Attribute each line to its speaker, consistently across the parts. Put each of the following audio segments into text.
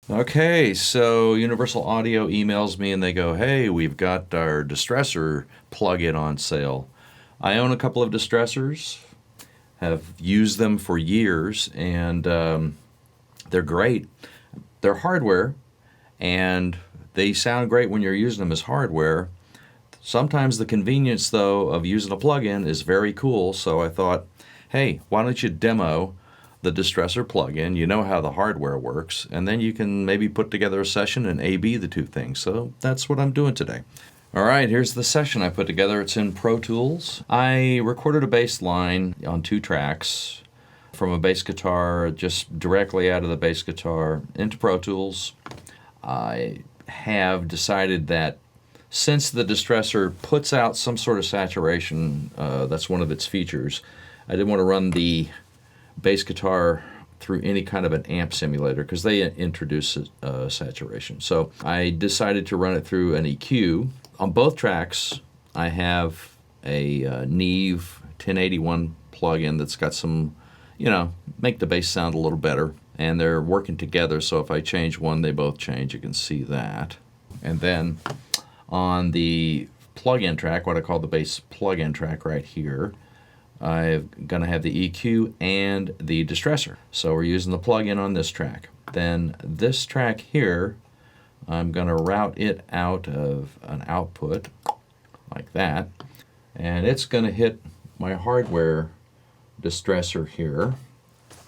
Speaker 1: Okay, so Universal Audio emails me and they go, hey, we've got our Distressor plugin on sale. I own a couple of Distressors, have used them for years, and they're great. They're hardware, and they sound great when you're using them as hardware. Sometimes the convenience, though, of using a plugin is very cool, so I thought, hey, why don't you demo the Distressor plugin? You know how the hardware works, and then you can maybe put together a session and A/B the two things. So that's what I'm doing today. All right, here's the session I put together. It's in Pro Tools. I recorded a bass line on 2 tracks from a bass guitar, just directly out of the bass guitar into Pro Tools. I have decided that since the Distressor puts out some sort of saturation, that's one of its features, I didn't want to run the bass guitar through any kind of an amp simulator because they introduce saturation. So I decided to run it through an EQ. On both tracks, I have a Neve 1081 plugin that's got some, make the bass sound a little better. And they're working together, so if I change one, they both change. You can see that. And then on the plug-in track, what I call the bass plug-in track right here, I'm going to have the EQ and the Distressor. So we're using the plug-in on this track. Then this track here, I'm going to route it out of an output like that. And it's going to hit my hardware Distressor here.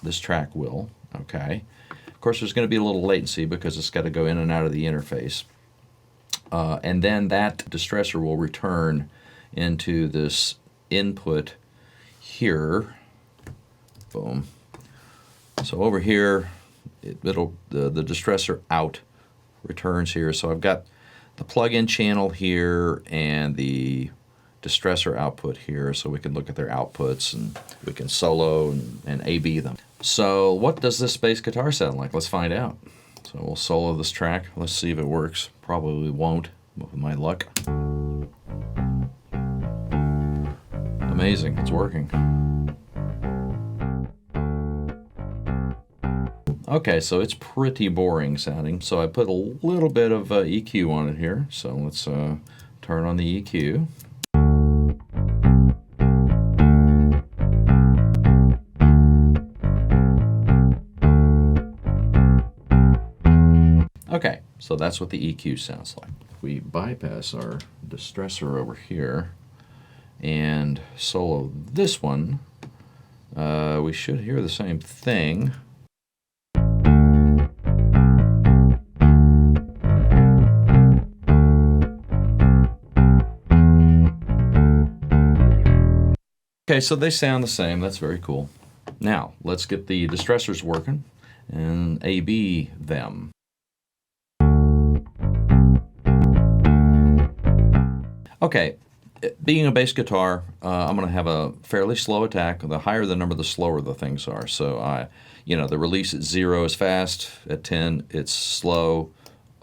Speaker 1: This track will. Okay. Of course, there's going to be a little latency because it's got to go in and out of the interface. And then that Distressor will return into this input here. Boom. So over here, the Distressor out returns here. So I've got the plug-in channel here and the Distressor output here, so we can look at their outputs and we can solo and A/B them. So what does this bass guitar sound like? Let's find out. So we'll solo this track. Let's see if it works. Probably won't, but with my luck. Amazing, it's working. Okay, so it's pretty boring sounding. So I put a little bit of EQ on it here. So let's turn on the EQ. Okay, so that's what the EQ sounds like. If we bypass our Distressor over here and solo this one, we should hear the same thing. Okay, so they sound the same. That's very cool. Now, let's get the Distressors working and A/B them. Okay, being a bass guitar, I'm going to have a fairly slow attack. The higher the number, the slower the things are. So the release at 0 is fast. At 10, it's slow.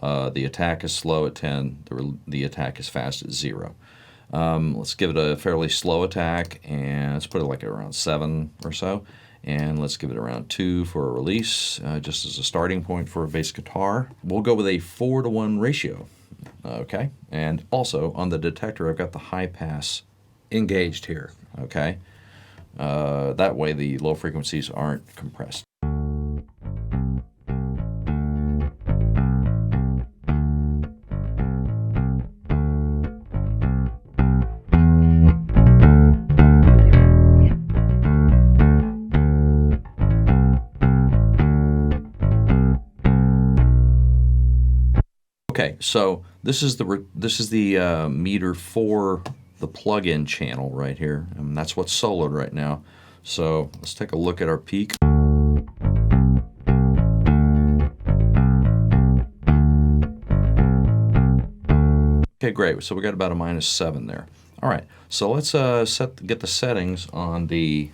Speaker 1: The attack is slow at 10. The attack is fast at 0. Let's give it a fairly slow attack, and let's put it like around 7 or so. And let's give it around 2 for a release, just as a starting point for a bass guitar. We'll go with a 4-to-1 ratio. Okay, and also on the detector, I've got the high pass engaged here. Okay, that way the low frequencies aren't compressed. Okay, so this is the meter for the plug-in channel right here, and that's what's soloed right now. So let's take a look at our peak. Okay, great. So we got about a -7 there. All right, so let's get the settings on the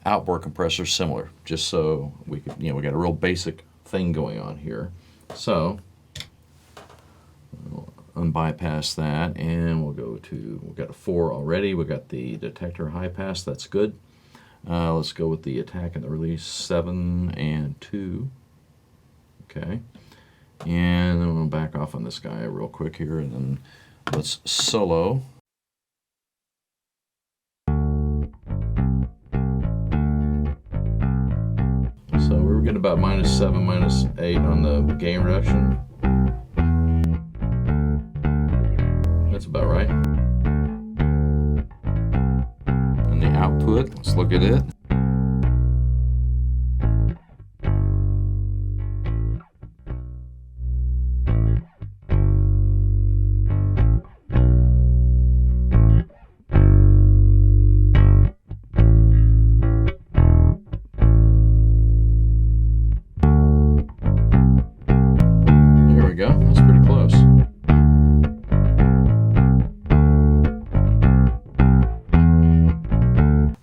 Speaker 1: outboard compressor similar, just so we could, we got a real basic thing going on here. So we'll unbypass that, and we'll go to, we've got a 4 already. We got the detector high pass, that's good. Let's go with the attack and the release, 7 and 2. Okay. And then we'll back off on this guy real quick here, and then let's solo. So we're getting about -7, -8 on the gain reduction. That's about right. And the output, let's look at it. Go. That's pretty close.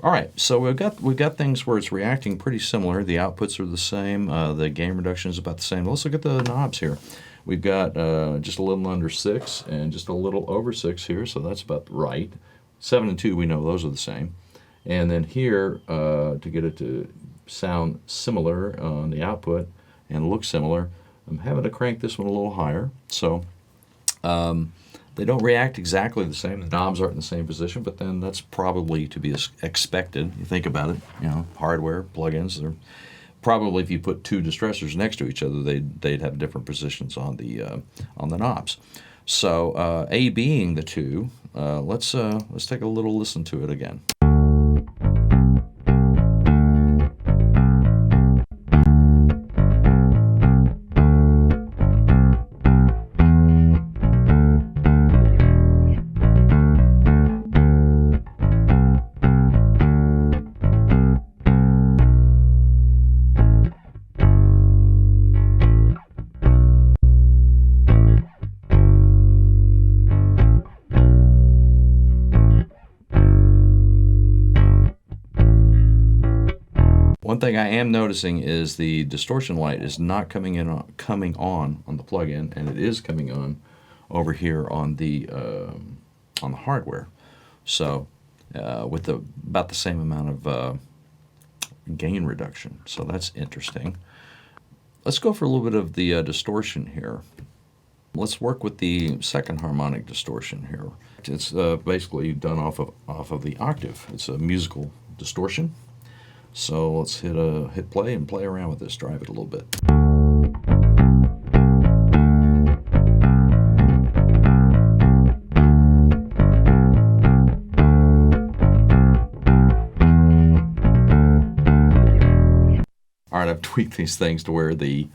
Speaker 1: All right, so we've got things where it's reacting pretty similar. The outputs are the same. The gain reduction is about the same. Let's look at the knobs here. We've got just a little under 6 and just a little over 6 here, so that's about right. 7 and 2, we know those are the same. And then here, to get it to sound similar on the output and look similar, I'm having to crank this one a little higher. So they don't react exactly the same. The knobs aren't in the same position, but then that's probably to be expected. You think about it, you know, hardware, plugins, they're probably, if you put two distressors next to each other, they'd have different positions on the knobs. So A being the two, let's take a little listen to it again. One thing I am noticing is the distortion light is not coming on the plug-in, and it is coming on over here on the hardware. So with about the same amount of gain reduction. So that's interesting. Let's go for a little bit of the distortion here. Let's work with the second harmonic distortion here. It's basically done off of the octave. It's a musical distortion. So let's hit play and play around with this, drive it a little bit. All right, I've tweaked these things to where the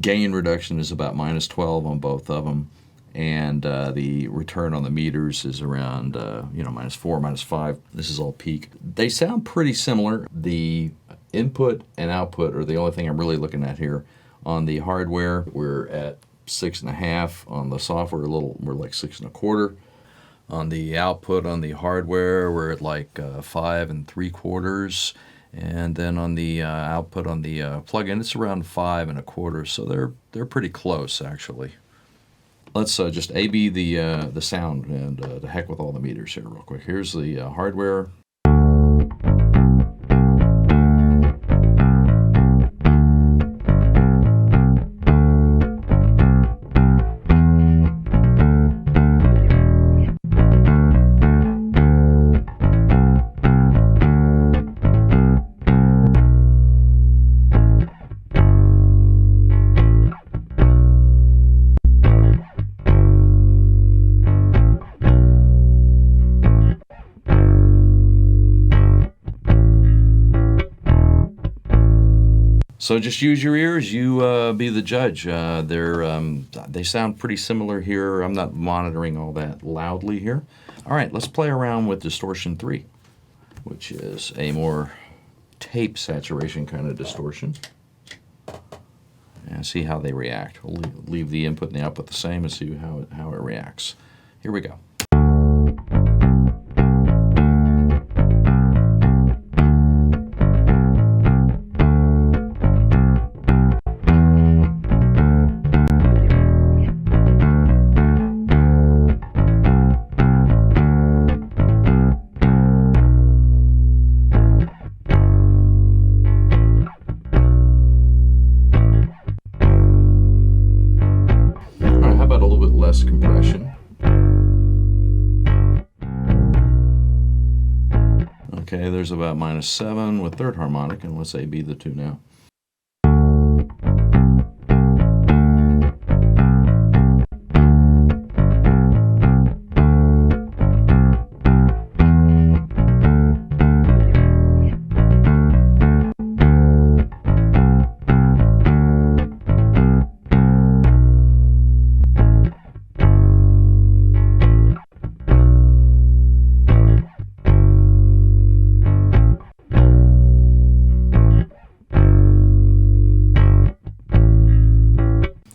Speaker 1: gain reduction is about -12 on both of them, and the return on the meters is around -4, -5. This is all peak. They sound pretty similar. The input and output are the only thing I'm really looking at here. On the hardware, we're at 6.5. On the software, we're like 6 1/4. On the output on the hardware, we're at like 5 3/4. And then on the output on the plug-in, it's around 5 1/4. So they're pretty close actually. Let's just A/B the sound, and the heck with all the meters here real quick. Here's the hardware. So just use your ears, you be the judge. They sound pretty similar here. I'm not monitoring all that loudly here. All right, let's play around with distortion 3, which is a more tape saturation kind of distortion. And see how they react. We'll leave the input and the output the same and see how it reacts. Here we go. less compression. Okay, there's about -7 with third harmonic, and let's AB the two now.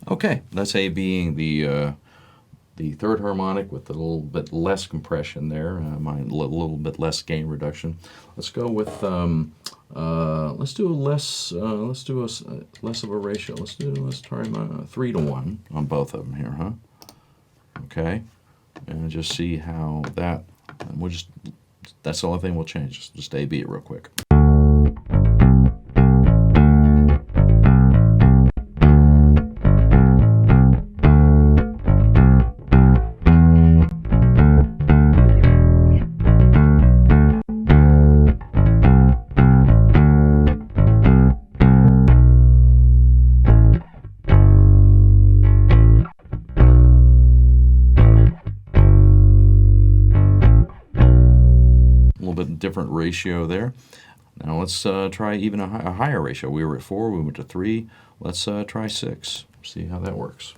Speaker 1: Okay, that's ABing the third harmonic with a little bit less compression there, a little bit less gain reduction. Let's go with let's do a less less of a ratio. Let's try 3-to-1 on both of them here, huh? Okay, and just see how that. And we'll just that's the only thing we'll change. Just AB it real quick. Different ratio there. Now let's try even a higher ratio. We were at 4, we went to 3. Let's try 6. See how that works.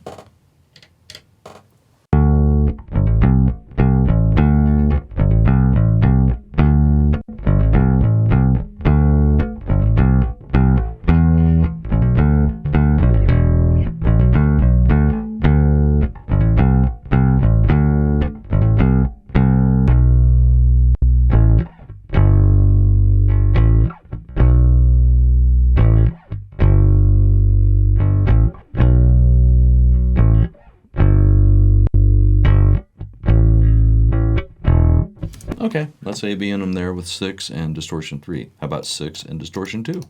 Speaker 1: Okay, let's AB in them there with 6 and distortion 3. How about 6 and distortion 2?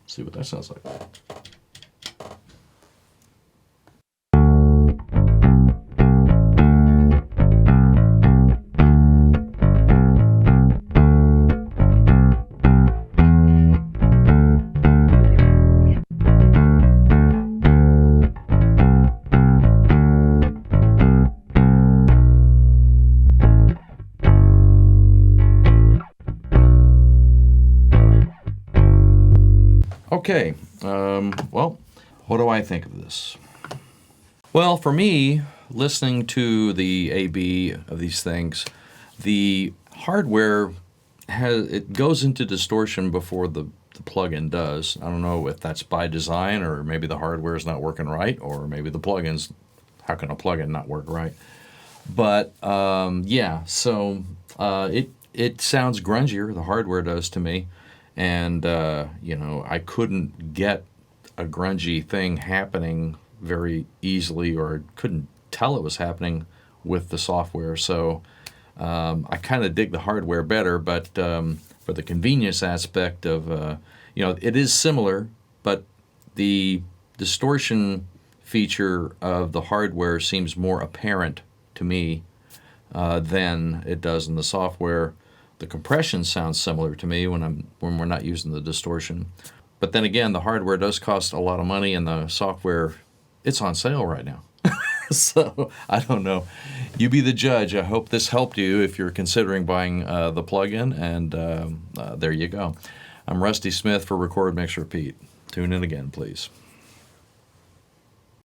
Speaker 1: See what that sounds like. Okay, well, what do I think of this? Well, for me, listening to the AB of these things, the hardware it goes into distortion before the plugin does. I don't know if that's by design, or maybe the hardware is not working right, or maybe the plugins, how can a plugin not work right? But yeah, so it sounds grungier, the hardware does to me. And, you know, I couldn't get a grungy thing happening very easily, or couldn't tell it was happening with the software. So I kind of dig the hardware better, but for the convenience aspect of, you know, it is similar, but the distortion feature of the hardware seems more apparent to me than it does in the software. The compression sounds similar to me when we're not using the distortion. But then again, the hardware does cost a lot of money, and the software, it's on sale right now. So I don't know. You be the judge. I hope this helped you if you're considering buying the plugin, and there you go. I'm Rusty Smith for Record, Mix, Repeat. Tune in again, please.